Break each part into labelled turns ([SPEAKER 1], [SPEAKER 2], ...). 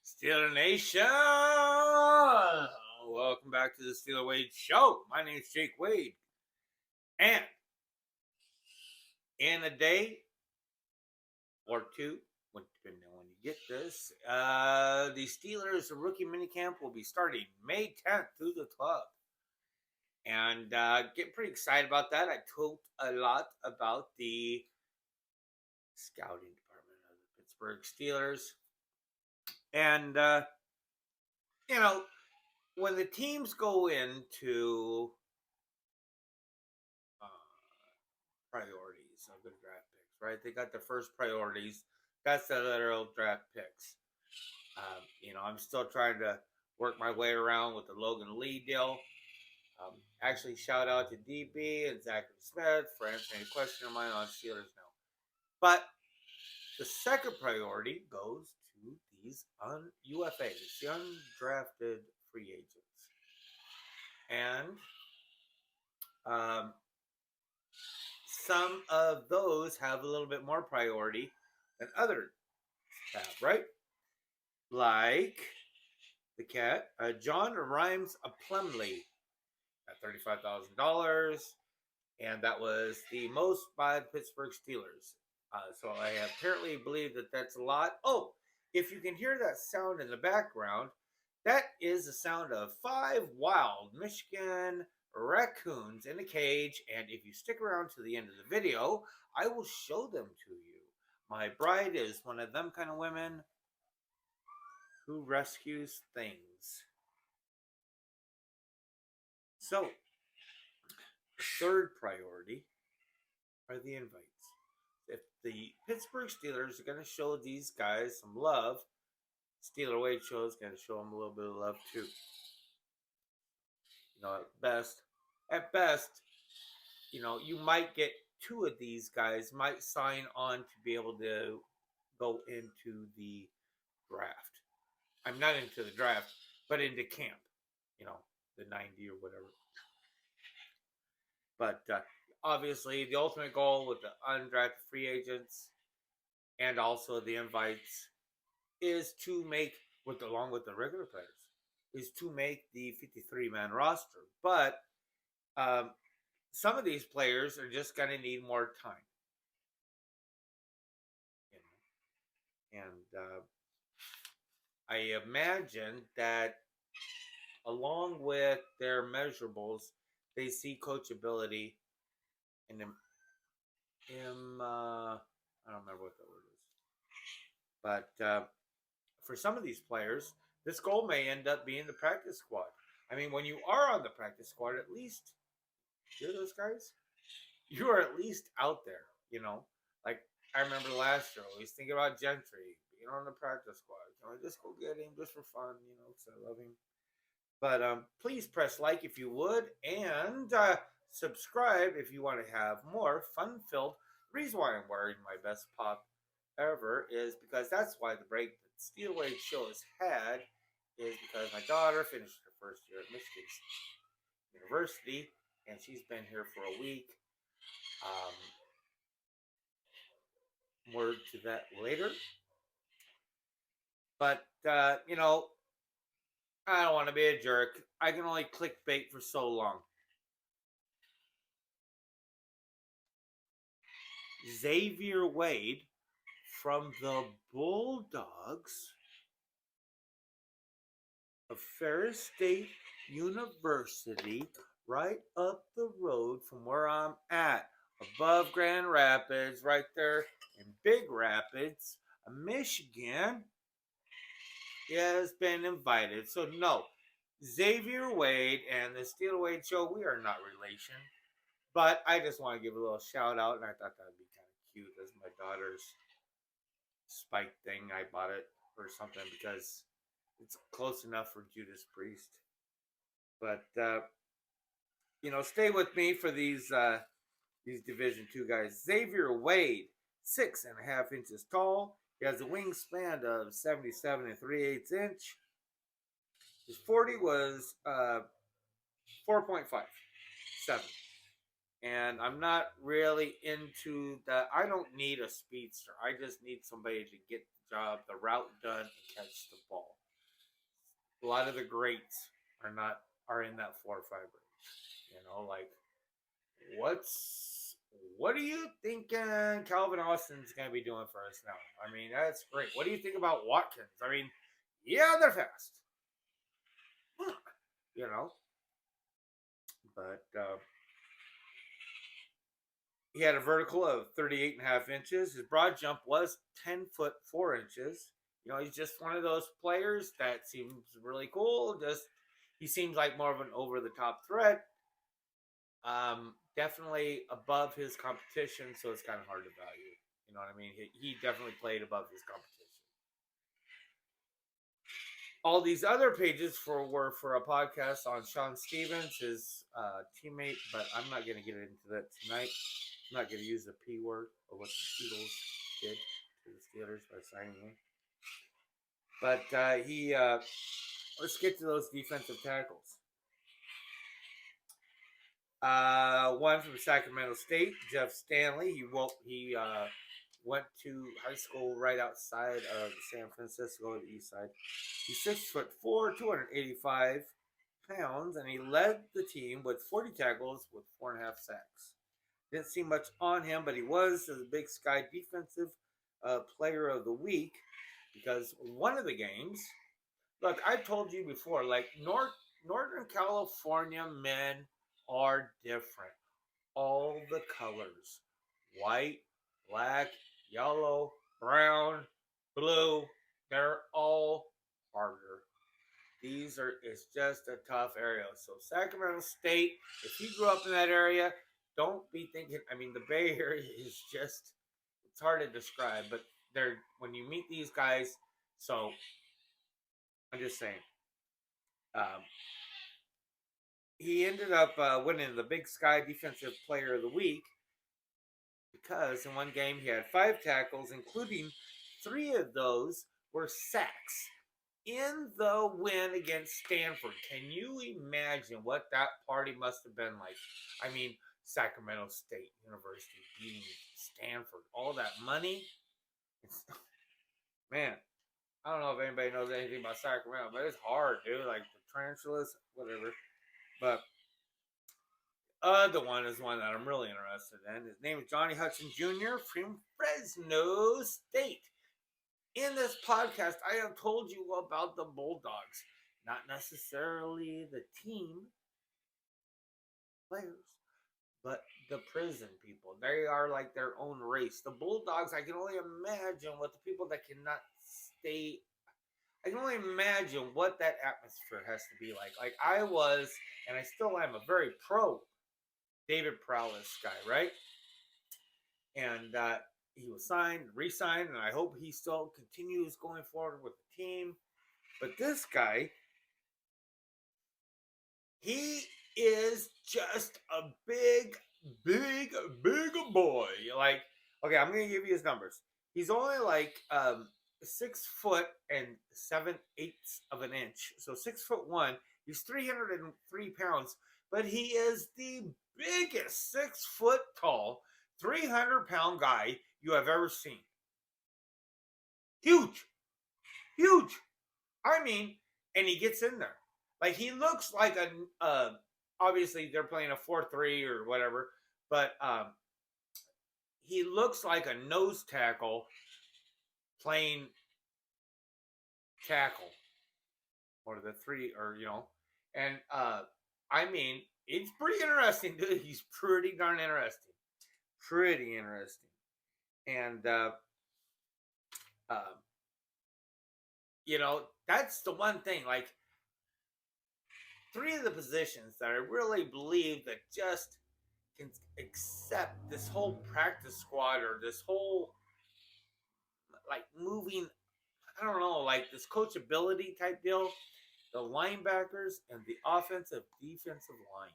[SPEAKER 1] Steeler Nation! Welcome back to the Steeler Wade Show. My name's Jake Wade. And in a day or two, depending on when you get this, the Steelers rookie minicamp will be starting May 10th through the 12th. And getting pretty excited about that. I talked a lot about the scouting department of the Pittsburgh Steelers. And, when the teams go into priorities of the draft picks, right? They got the first priorities. That's the lateral draft picks. I'm still trying to work my way around with the Logan Lee deal. Actually, shout out to DB and Zachary Smith for answering a question of mine on Steelers Now. But the second priority goes to these UFAs, the undrafted free agents. And some of those have a little bit more priority than others have, right? Like the cat, John Rhys Plumlee at $35,000. And that was the most by the Pittsburgh Steelers. So I apparently believe that that's a lot. Oh, if you can hear that sound in the background, that is the sound of 5 wild Michigan raccoons in a cage. And if you stick around to the end of the video, I will show them to you. My bride is one of them kind of women who rescues things. So, the third priority are the invites. If the Pittsburgh Steelers are going to show these guys some love, Steeler Wade Show is going to show them a little bit of love too. At best, you might get 2 of these guys might sign on to be able to go into the draft. I'm not into the draft, but into camp, the 90 or whatever. But obviously, the ultimate goal with the undrafted free agents and also the invites is to make, along with the regular players, is to make the 53-man roster. But some of these players are just going to need more time. And I imagine that along with their measurables, they see coachability and I don't remember what the word is. But for some of these players, this goal may end up being the practice squad. I mean, when you are on the practice squad, at least, hear those guys? You are at least out there, Like, I remember last year, I was thinking about Gentry being on the practice squad. Just go get him just for fun, because I love him. But please press like if you would, and subscribe if you want to have more fun-filled. The reason why I'm wearing my best pop ever is because that's why the break that Steeler Wade Show has had is because my daughter finished her first year at Michigan University, and she's been here for a week. More to that later. But, I don't want to be a jerk. I can only clickbait for so long. Xavier Wade from the Bulldogs of Ferris State University, right up the road from where I'm at, above Grand Rapids, right there in Big Rapids, Michigan, has been invited. So no, Xavier Wade and the Steeler Wade Show, we are not relation. But I just want to give a little shout out, and I thought that would be kind of cute as my daughter's spike thing. I bought it or something because it's close enough for Judas Priest. But stay with me for these Division II guys. Xavier Wade, 6.5 inches tall. He has a wingspan of 77 3/8 inch. His 40 was 4.57. And I'm not really into that. I don't need a speedster. I just need somebody to get the job, the route done, and catch the ball. A lot of the greats are in that 4 or 5 range. Like what are you thinking Calvin Austin's going to be doing for us now? I mean, that's great. What do you think about Watkins? I mean, yeah, they're fast. But he had a vertical of 38.5 inches. His broad jump was 10 foot 4 inches. He's just one of those players that seems really cool. He seems like more of an over-the-top threat. Definitely above his competition, so it's kind of hard to value. You know what I mean? He definitely played above his competition. All these other pages were for a podcast on Sean Stevens, his teammate, but I'm not going to get into that tonight. I'm not going to use the P word or what the Eagles did to the Steelers by signing him. But let's get to those defensive tackles. One from Sacramento State, Jeff Stanley. He went to high school right outside of San Francisco, the east side. He's 6'4", 285 pounds, and he led the team with 40 tackles with 4.5 sacks. Didn't see much on him, but he was the Big Sky Defensive Player of the Week because one of the games. Look, I've told you before, like Northern California men are different. All the colors, white, black, yellow, brown, blue, they're all harder. It's just a tough area. So Sacramento State, if you grew up in that area, don't be thinking, the Bay Area is just, it's hard to describe, but when you meet these guys, so I'm just saying, he ended up winning the Big Sky Defensive Player of the Week because in one game he had 5 tackles, including 3 of those were sacks in the win against Stanford. Can you imagine what that party must have been like? Sacramento State University beating Stanford. All that money. Man, I don't know if anybody knows anything about Sacramento, but it's hard, dude. Like the tarantulas, whatever. But the one is one that I'm really interested in. His name is Johnny Hudson Jr. from Fresno State. In this podcast, I have told you about the Bulldogs. Not necessarily the team players, but the prison people. They are like their own race. The Bulldogs, I can only imagine what the people that cannot stay. I can only imagine what that atmosphere has to be like. Like I was, and I still am, a very pro David Prowlis guy, right? And he was signed, re-signed, and I hope he still continues going forward with the team. But this guy, he is just a big boy. Like, okay, I'm going to give you his numbers. He's only like 6 foot and 7/8 of an inch. So 6'1". He's 303 pounds, but he is the biggest 6 foot tall, 300-pound guy you have ever seen. Huge. And he gets in there. Like he looks like obviously they're playing a 4-3 or whatever, but he looks like a nose tackle playing tackle or the 3 or and it's pretty interesting, dude. He's pretty darn interesting. And that's the one thing, like 3 of the positions that I really believe that just can accept this whole practice squad or this whole like moving, I don't know, like this coachability type deal, the linebackers and the offensive defensive line.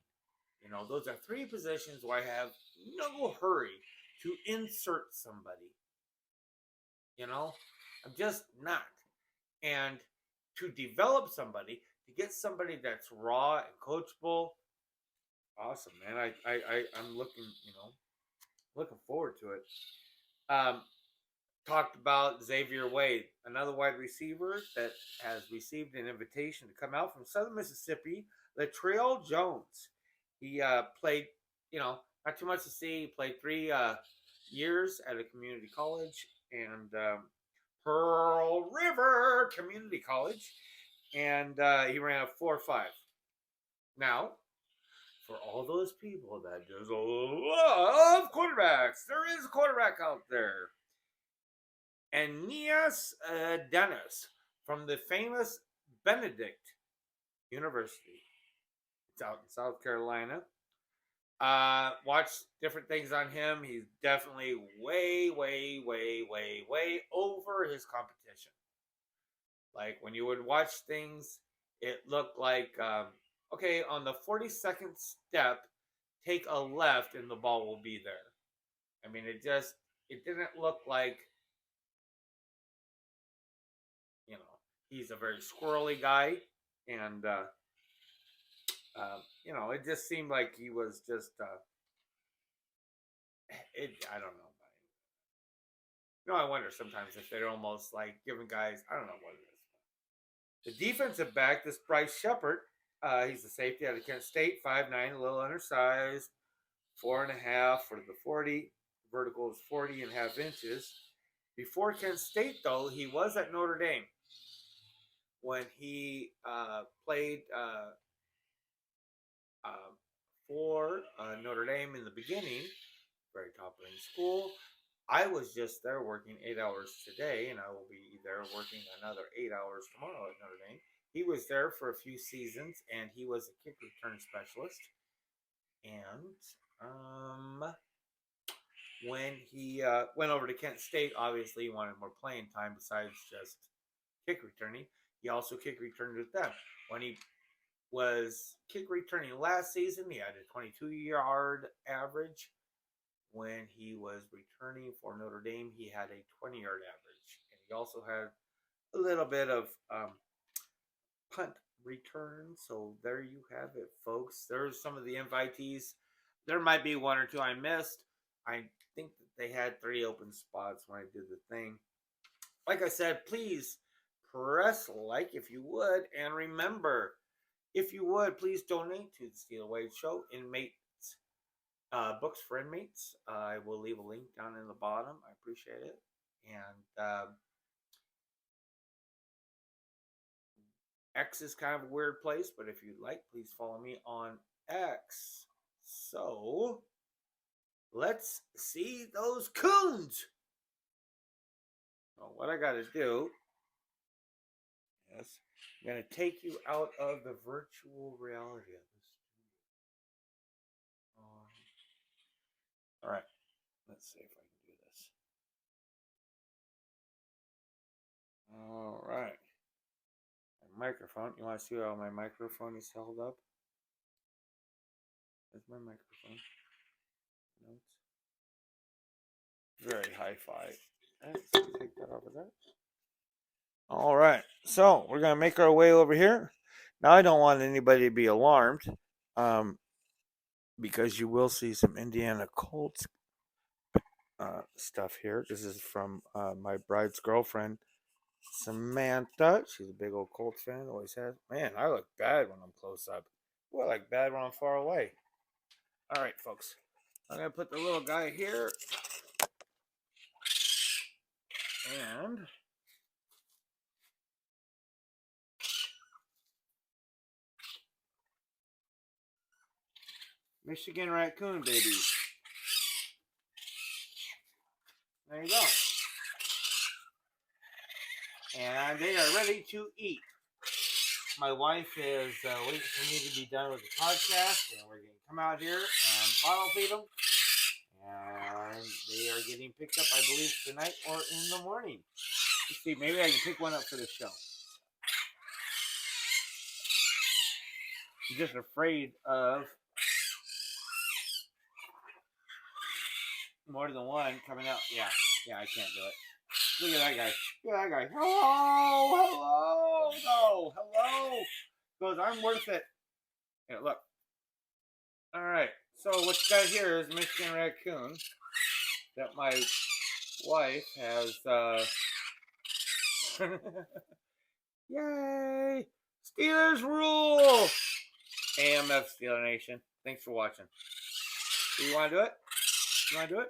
[SPEAKER 1] Those are 3 positions where I have no hurry to insert somebody. I'm just not. And to develop somebody, to get somebody that's raw and coachable, awesome, man. I'm looking forward to it. talked about Xavier Wade, another wide receiver that has received an invitation to come out from Southern Mississippi. Lateral Jones. He played, not too much to see. He played 3 years at a community college and Pearl River Community College, and he ran a 4.5. Now, for all those people that just love quarterbacks, there is a quarterback out there. Aeneas Dennis from the famous Benedict University. It's out in South Carolina. Watch different things on him. He's definitely way over his competition. Like when you would watch things, it looked like, okay, on the 42nd step, take a left and the ball will be there. I mean, it didn't look like, he's a very squirrely guy. And, it just seemed like he was just, I don't know. I wonder sometimes if they're almost like giving guys, I don't know what it is. The defensive back, this Bryce Sheppert, he's a safety out of Kent State, 5'9", a little undersized, 4.5 for the 40. Vertical is 40.5 inches. Before Kent State, though, he was at Notre Dame when he played for Notre Dame in the beginning, very top-ranked school. I was just there working 8 hours today, and I will be there working another 8 hours tomorrow at Notre Dame. He was there for a few seasons, and he was a kick return specialist. And when he went over to Kent State, obviously he wanted more playing time besides just kick returning. He also kick returned with them. When he was kick returning last season, he had a 22-yard average. When he was returning for Notre Dame, he had a 20-yard average. And he also had a little bit of punt return. So there you have it, folks. There's some of the invitees. There might be one or two I missed. I think that they had 3 open spots when I did the thing. Like I said, please press like if you would. And remember, if you would, please donate to the Steel Wade Show. Inmate books for inmates. I will leave a link down in the bottom. I appreciate it. And X is kind of a weird place, but if you'd like, please follow me on X. So let's see those coons. Well, what I got to do is I'm going to take you out of the virtual reality of this. All right, let's see if I can do this. All right. My microphone. You want to see how my microphone is held up? That's my microphone. Notes. Very hi-fi. Let's take that over there. All right. So we're going to make our way over here. Now, I don't want anybody to be alarmed because you will see some Indiana Colts stuff here. This is from my bride's girlfriend, Samantha. She's a big old Colts fan. Always has. Man, I look bad when I'm close up. Well, I look bad when I'm far away. All right, folks. I'm going to put the little guy here. And Michigan raccoon, baby. There you go. And they are ready to eat. My wife is waiting for me to be done with the podcast, and we're going to come out here and bottle feed them. And they are getting picked up, I believe, tonight or in the morning. Let's see, maybe I can pick one up for the show. I'm just afraid of more than one coming out. Yeah, I can't do it. Look at that guy. Look at that guy. Hello. No, hello. Goes, I'm worth it. Yeah, look. All right. So what you got here is a Michigan raccoon that my wife has, yay! Steelers rule! AMF Steeler Nation. Thanks for watching. Do you want to do it? You want to do it?